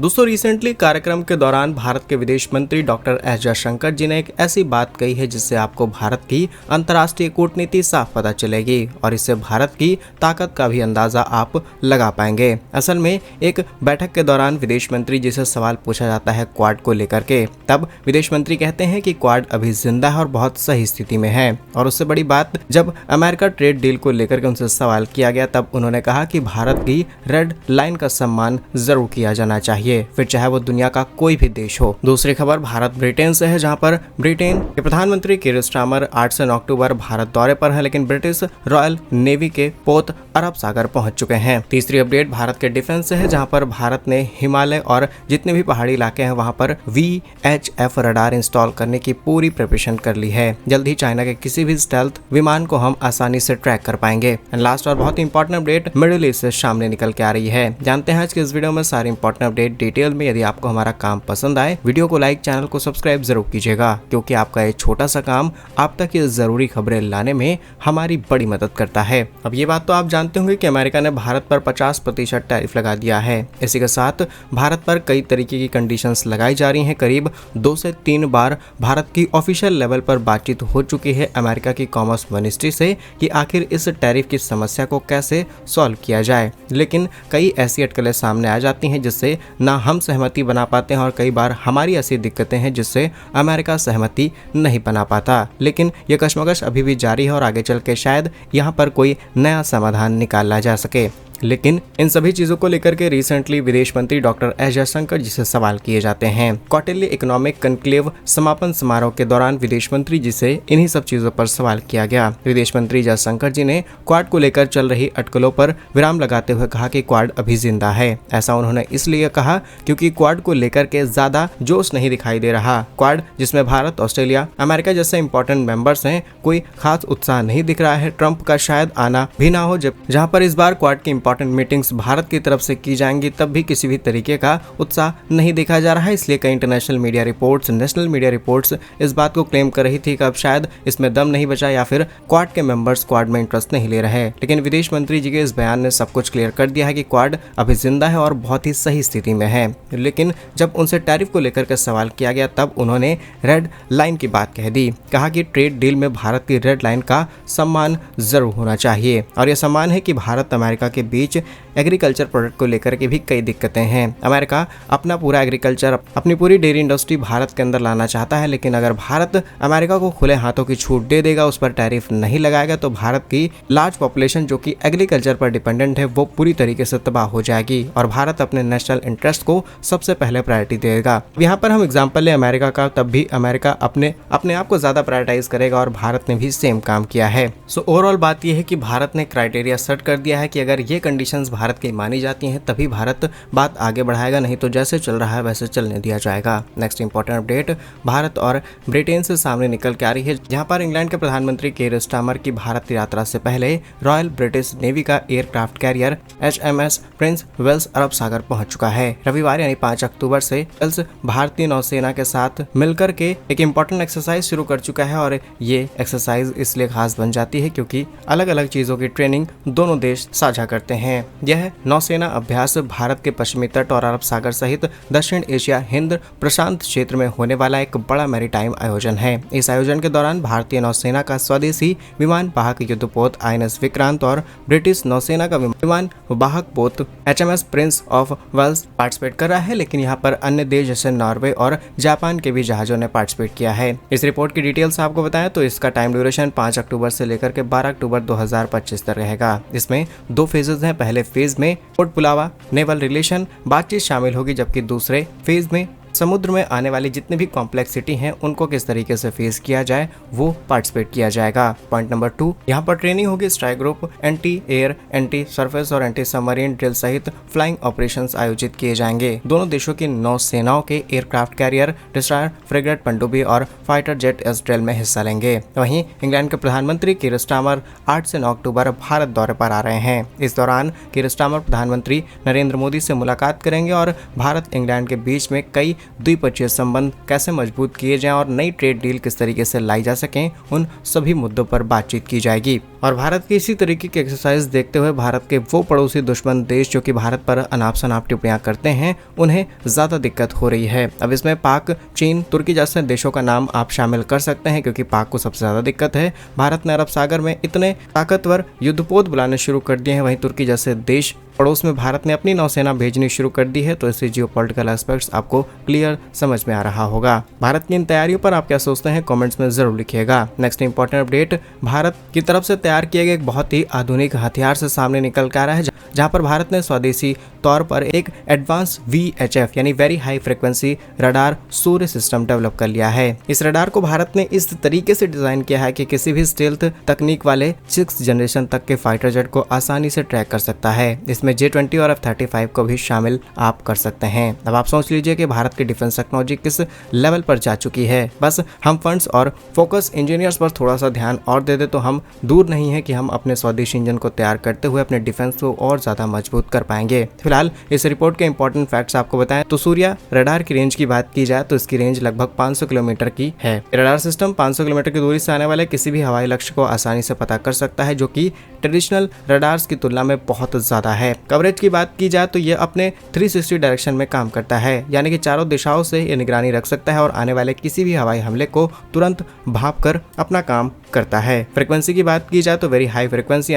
दोस्तों रिसेंटली कार्यक्रम के दौरान भारत के विदेश मंत्री डॉक्टर एस जयशंकर जी ने एक ऐसी बात कही है जिससे आपको भारत की अंतर्राष्ट्रीय कूटनीति साफ पता चलेगी और इससे भारत की ताकत का भी अंदाजा आप लगा पाएंगे। असल में एक बैठक के दौरान विदेश मंत्री जी से सवाल पूछा जाता है क्वाड को लेकर के, तब विदेश मंत्री कहते हैं कि क्वाड अभी जिंदा है और बहुत सही स्थिति में है। और उससे बड़ी बात, जब अमेरिका ट्रेड डील को लेकर के उनसे सवाल किया गया तब उन्होंने कहा कि भारत की रेड लाइन का सम्मान जरूर किया जाना चाहिए, फिर चाहे वो दुनिया का कोई भी देश हो। दूसरी खबर भारत ब्रिटेन से है, जहां पर ब्रिटेन के प्रधानमंत्री कीर स्टारमर 8 से 9 अक्टूबर भारत दौरे पर है, लेकिन ब्रिटिश रॉयल नेवी के पोत अरब सागर पहुंच चुके हैं। तीसरी अपडेट भारत के डिफेंस से है, जहां पर भारत ने हिमालय और जितने भी पहाड़ी इलाके हैं वहां पर VHF रडार इंस्टॉल करने की पूरी प्रिपरेशन कर ली है। जल्द ही चाइना के किसी भी स्टेल्थ विमान को हम आसानी से ट्रैक कर पाएंगे। एंड लास्ट और बहुत इंपॉर्टेंट अपडेट मिडिल ईस्ट से सामने निकल के आ रही है। जानते हैं आज के इस वीडियो में सारी इंपॉर्टेंट अपडेट डिटेल में। यदि आपको हमारा काम पसंद आए, वीडियो को लाइक, चैनल को सब्सक्राइब जरूर कीजिएगा, क्योंकि आपका ये छोटा सा काम आप तक ये जरूरी खबरें लाने में हमारी बड़ी मदद करता है। अब ये बात तो आप जानते होंगे कि अमेरिका ने भारत पर 50% टैरिफ लगा दिया है। इसी के साथ भारत पर कई तरीके की कंडीशंस लगाई जा रही हैं। करीब 2 से 3 बार भारत की ऑफिशियल लेवल पर बातचीत हो चुकी है अमेरिका की कॉमर्स मिनिस्ट्री से कि आखिर इस टैरिफ की समस्या को कैसे सॉल्व किया जाए, लेकिन कई ऐसी अटकलें सामने आ जाती हैं जिससे ना हम सहमति बना पाते हैं और कई बार हमारी ऐसी दिक्कतें हैं जिससे अमेरिका सहमति नहीं बना पाता। लेकिन यह कशमकश अभी भी जारी है और आगे चल के शायद यहाँ पर कोई नया समाधान निकाला जा सके। लेकिन इन सभी चीजों को लेकर के रिसेंटली विदेश मंत्री डॉक्टर एस जयशंकर जी से सवाल किए जाते हैं। कौटिल्य इकोनॉमिक कनक्लेव समापन समारोह के दौरान विदेश मंत्री जी से इन्हीं सब चीजों पर सवाल किया गया। विदेश मंत्री जयशंकर जी ने क्वाड को लेकर चल रही अटकलों पर विराम लगाते हुए कहा कि क्वाड अभी जिंदा है। ऐसा उन्होंने इसलिए कहा क्योंकि क्वाड को लेकर के ज्यादा जोश नहीं दिखाई दे रहा। क्वाड जिसमें भारत, ऑस्ट्रेलिया, अमेरिका जैसे इंपॉर्टेंट मेंबर्स हैं, कोई खास उत्साह नहीं दिख रहा है। ट्रंप का शायद आना भी ना हो, जहाँ पर इस बार क्वाड की इंपॉर्टेंट मीटिंग्स भारत की तरफ से की जाएंगी, तब भी किसी भी तरीके का उत्साह नहीं देखा जा रहा है। इसलिए कई international media reports, national media reports इस बात को क्लेम कर रही थी कि अब शायद इसमें दम नहीं बचा या फिर क्वाड के मेंबर्स क्वाड में इंटरेस्ट नहीं ले रहे। लेकिन विदेश मंत्री जी के इस बयान ने सब कुछ क्लियर कर दिया है कि क्वाड अभी जिंदा है और बहुत ही सही स्थिति में है। लेकिन जब उनसे टैरिफ को लेकर के सवाल किया गया तब उन्होंने रेड लाइन की बात कह दी। कहा कि ट्रेड डील में भारत की रेड लाइन का सम्मान जरूर होना चाहिए और यह सम्मान है कि भारत अमेरिका के बीच एग्रीकल्चर प्रोडक्ट को लेकर के भी कई दिक्कतें हैं। अमेरिका अपना पूरा एग्रीकल्चर, अपनी पूरी डेयरी इंडस्ट्री भारत के अंदर लाना चाहता है, लेकिन अगर भारत अमेरिका को खुले हाथों की छूट दे देगा, उस पर टैरिफ नहीं लगाएगा, तो भारत की लार्ज पॉपुलेशन जो कि एग्रीकल्चर पर डिपेंडेंट है वो पूरी तरीके से तबाह हो जाएगी और भारत अपने नेशनल इंटरेस्ट को सबसे पहले प्रायोरिटी देगा। यहाँ पर हम एग्जाम्पल ले अमेरिका का, तब भी अमेरिका अपने आप को ज्यादा प्रायोरिटाइज करेगा और भारत ने भी सेम काम किया है। सो ओवरऑल बात यह है कि भारत ने क्राइटेरिया सेट कर दिया है कि अगर ये कंडीशंस भारत की मानी जाती हैं तभी भारत बात आगे बढ़ाएगा, नहीं तो जैसे चल रहा है वैसे चलने दिया जाएगा। नेक्स्ट इंपॉर्टेंट अपडेट भारत और ब्रिटेन से सामने निकल के आ रही है, जहां पर इंग्लैंड के प्रधानमंत्री कीर स्टारमर की भारत यात्रा से पहले रॉयल ब्रिटिश नेवी का aircraft carrier HMS Prince Wales अरब सागर पहुंच चुका है। रविवार यानी 5 अक्टूबर से वेल्स भारतीय नौसेना के साथ मिलकर के एक इंपॉर्टेंट एक्सरसाइज शुरू कर चुका है और ये एक्सरसाइज इसलिए खास बन जाती है क्योंकि अलग अलग चीजों की ट्रेनिंग दोनों देश साझा करते हैं। यह नौसेना अभ्यास भारत के पश्चिमी तट और अरब सागर सहित दक्षिण एशिया, हिंद प्रशांत क्षेत्र में होने वाला एक बड़ा मैरीटाइम आयोजन है। इस आयोजन के दौरान भारतीय नौसेना का स्वदेशी विमान वाहक युद्धपोत INS विक्रांत और ब्रिटिश नौसेना का विमान वाहक पोत HMS Prince of Wales participate कर रहा है, लेकिन यहाँ पर अन्य देश जैसे नॉर्वे और जापान के भी जहाजों ने पार्टिसिपेट किया है। इस रिपोर्ट की डिटेल्स आपको बताएं तो इसका टाइम ड्यूरेशन 5 अक्टूबर से लेकर के 12 अक्टूबर 2025 तक रहेगा। इसमें 2 फेजेज हैं। पहले फेज में पोर्ट पुलावा नेवल रिलेशन बातचीत शामिल होगी, जबकि दूसरे फेज में समुद्र में आने वाली जितनी भी कॉम्प्लेक्सिटी हैं उनको किस तरीके से फेस किया जाए वो पार्टिसिपेट किया जाएगा। पॉइंट नंबर 2, यहाँ पर ट्रेनिंग होगी strike group, anti air, anti surface और एंटी सबमरीन ड्रिल सहित फ्लाइंग ऑपरेशंस आयोजित किए जाएंगे। दोनों देशों की नौसेनाओं के एयरक्राफ्ट कैरियर, डिस्ट्रॉयर, फ्रिगेट, पनडुब्बी और फाइटर जेट इस ड्रिल में हिस्सा लेंगे। वहीं इंग्लैंड के प्रधानमंत्री कीर स्टारमर 8 से 9 अक्टूबर भारत दौरे पर आ रहे हैं। इस दौरान कीर स्टारमर प्रधानमंत्री नरेंद्र मोदी से मुलाकात करेंगे और भारत इंग्लैंड के बीच में कई द्विपक्षीय संबंध कैसे मजबूत किए जाएं और नई ट्रेड डील किस तरीके से लाई जा सकें, उन सभी मुद्दों पर बातचीत की जाएगी। और भारत की इसी तरीके की एक्सरसाइज देखते हुए भारत के वो पड़ोसी दुश्मन देश जो कि भारत पर अनाप शनाप टिप्पणियां करते हैं, उन्हें ज्यादा दिक्कत हो रही है। अब इसमें पाक, चीन, तुर्की जैसे देशों का नाम आप शामिल कर सकते हैं, क्योंकि पाक को सबसे ज्यादा दिक्कत है। भारत ने अरब सागर में इतने ताकतवर युद्धपोत बुलाने शुरू कर दिए हैं, वहीं तुर्की जैसे देश पड़ोस में भारत ने अपनी नौसेना भेजनी शुरू कर दी है। तो इससे जियोपॉलिटिकल एस्पेक्ट्स आपको क्लियर समझ में आ रहा होगा। भारत की इन तैयारियों पर आप क्या सोचते हैं, कमेंट्स में जरूर लिखिएगा। नेक्स्ट इंपॉर्टेंट अपडेट, भारत की तरफ से तैयार किए गए एक बहुत ही आधुनिक हथियार से सामने निकल कर आ रहा है, जहां पर भारत ने स्वदेशी तौर पर एक एडवांस VHF यानी वेरी हाई फ्रिक्वेंसी रडार सूर्य सिस्टम डेवलप कर लिया है। इस रडार को भारत ने इस तरीके से डिजाइन किया है कि किसी भी स्टेल्थ तकनीक वाले 6th जनरेशन तक के फाइटर जेट को आसानी से ट्रैक कर सकता है। इसमें J-20 और F-35 को भी शामिल आप कर सकते हैं। अब आप सोच लीजिए कि भारत की डिफेंस टेक्नोलॉजी किस लेवल पर जा चुकी है। बस हम फंड्स और फोकस इंजीनियर्स पर थोड़ा सा ध्यान और दे दे तो हम दूर नहीं है कि हम अपने स्वदेशी इंजन को तैयार करते हुए अपने डिफेंस को और ज्यादा मजबूत कर पाएंगे। फिलहाल इस रिपोर्ट के इंपॉर्टेंट फैक्ट्स आपको बताएं तो सूर्या रडार की रेंज की बात की जाए तो इसकी रेंज लगभग 500 किलोमीटर की है। रडार सिस्टम 500 किलोमीटर की दूरी से आने वाले किसी भी हवाई लक्ष्य को आसानी से पता कर सकता है, जो कि ट्रेडिशनल रडार्स की तुलना में बहुत ज्यादा है। कवरेज की बात की जाए तो ये अपने 360 डायरेक्शन में काम करता है, यानी कि चारों दिशाओं से ये निगरानी रख सकता है और आने वाले किसी भी हवाई हमले को तुरंत भांप कर अपना काम करता है। फ्रीक्वेंसी की बात की जाए तो वेरी हाई फ्रीक्वेंसी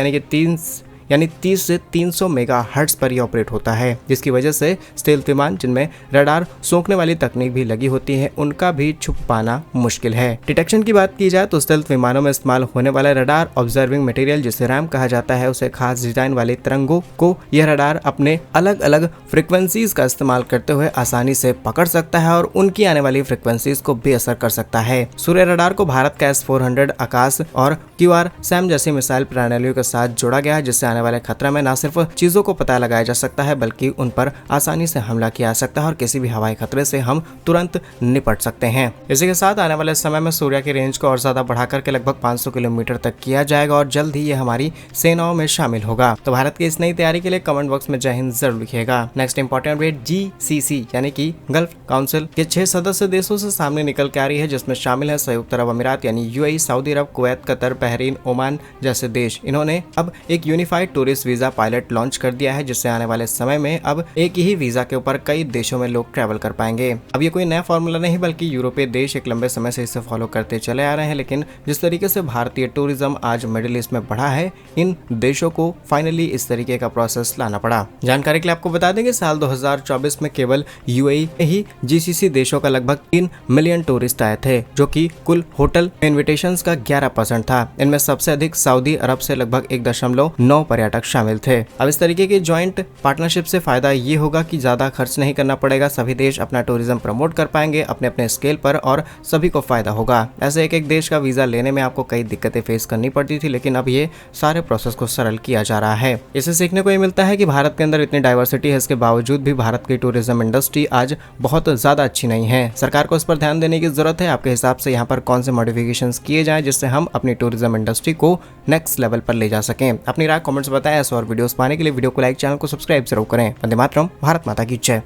यानी 30 से 300 मेगाहर्ट्ज पर यह ऑपरेट होता है, जिसकी वजह से स्टेल्थ विमान जिनमें रडार सोखने वाली तकनीक भी लगी होती है, उनका भी छुप पाना मुश्किल है। डिटेक्शन की बात की जाए तो स्टेल्थ विमानों में इस्तेमाल होने वाला रडार ऑब्जर्विंग मटेरियल जिसे रैम कहा जाता है, उसे खास डिजाइन वाले तरंगों को यह रडार अपने अलग अलग फ्रिक्वेंसीज का इस्तेमाल करते हुए आसानी से पकड़ सकता है और उनकी आने वाली फ्रिक्वेंसीज को बेअसर कर सकता है। सूर्य रडार को भारत का S-400 आकाश और QR-SAM जैसी मिसाइल प्रणालियों के साथ जोड़ा गया है, जिससे आने वाले खतरा में न सिर्फ चीजों को पता लगाया जा सकता है बल्कि उन पर आसानी से हमला किया जा सकता है और किसी भी हवाई खतरे से हम तुरंत निपट सकते हैं। इसी के साथ आने वाले समय में सूर्य की रेंज को और ज्यादा बढ़ाकर के लगभग 500 किलोमीटर तक किया जाएगा और जल्द ही ये हमारी सेनाओं में शामिल होगा। तो भारत की इस नई तैयारी के लिए कमेंट बॉक्स में जय हिंद जरूर लिखिएगा। नेक्स्ट इंपॉर्टेंट अपडेट, GCC यानी कि गल्फ काउंसिल के 6 सदस्य देशों से सामने निकल के आ रही है, जिसमें शामिल है संयुक्त अरब अमीरात यानी UAE, सऊदी अरब, कुवैत, कतर, बहरीन, ओमान जैसे देश। इन्होंने अब एक unified tourist visa pilot launch कर दिया है, जिससे आने वाले समय में अब एक ही वीजा के ऊपर कई देशों में लोग ट्रैवल कर पाएंगे। अब ये कोई नया फॉर्मूला नहीं बल्कि यूरोपीय देश एक लंबे समय से इसे फॉलो करते चले आ रहे हैं, लेकिन जिस तरीके से भारतीय टूरिज्म आज मिडिल ईस्ट में बढ़ा है, इन देशों को फाइनली इस तरीके का प्रोसेस लाना पड़ा। जानकारी के लिए आपको बता देंगे साल 2024 में केवल UAE ही GCC देशों का लगभग 3 मिलियन टूरिस्ट आए थे, जो कि कुल होटल इन्विटेशंस का 11% था। इनमें सबसे अधिक सऊदी अरब से लगभग 1.9 पर्यटक शामिल थे। अब इस तरीके की ज्वाइंट पार्टनरशिप से फायदा ये होगा कि ज्यादा खर्च नहीं करना पड़ेगा, सभी देश अपना टूरिज्म प्रमोट कर पाएंगे अपने अपने स्केल पर और सभी को फायदा होगा। ऐसे एक देश का वीजा लेने में आपको कई दिक्कतें फेस करनी पड़ती थी, लेकिन अब ये सारे प्रोसेस को सरल किया जा रहा है। इससे सीखने को ये मिलता है कि भारत के अंदर इतनी डाइवर्सिटी है, इसके बावजूद भी भारत की टूरिज्म इंडस्ट्री आज बहुत ज्यादा अच्छी नहीं है। सरकार को इस पर ध्यान देने की जरूरत है। आपके हिसाब से यहाँ पर कौन से मॉडिफिकेशन किए जाएं जिससे हम अपनी टूरिज्म इंडस्ट्री को नेक्स्ट लेवल पर ले जा सकें। अपनी राय कमेंट्स बताएं और वीडियोस पाने के लिए वीडियो को लाइक, चैनल को सब्सक्राइब जरूर करें। वंदे मातरम, भारत माता की जय।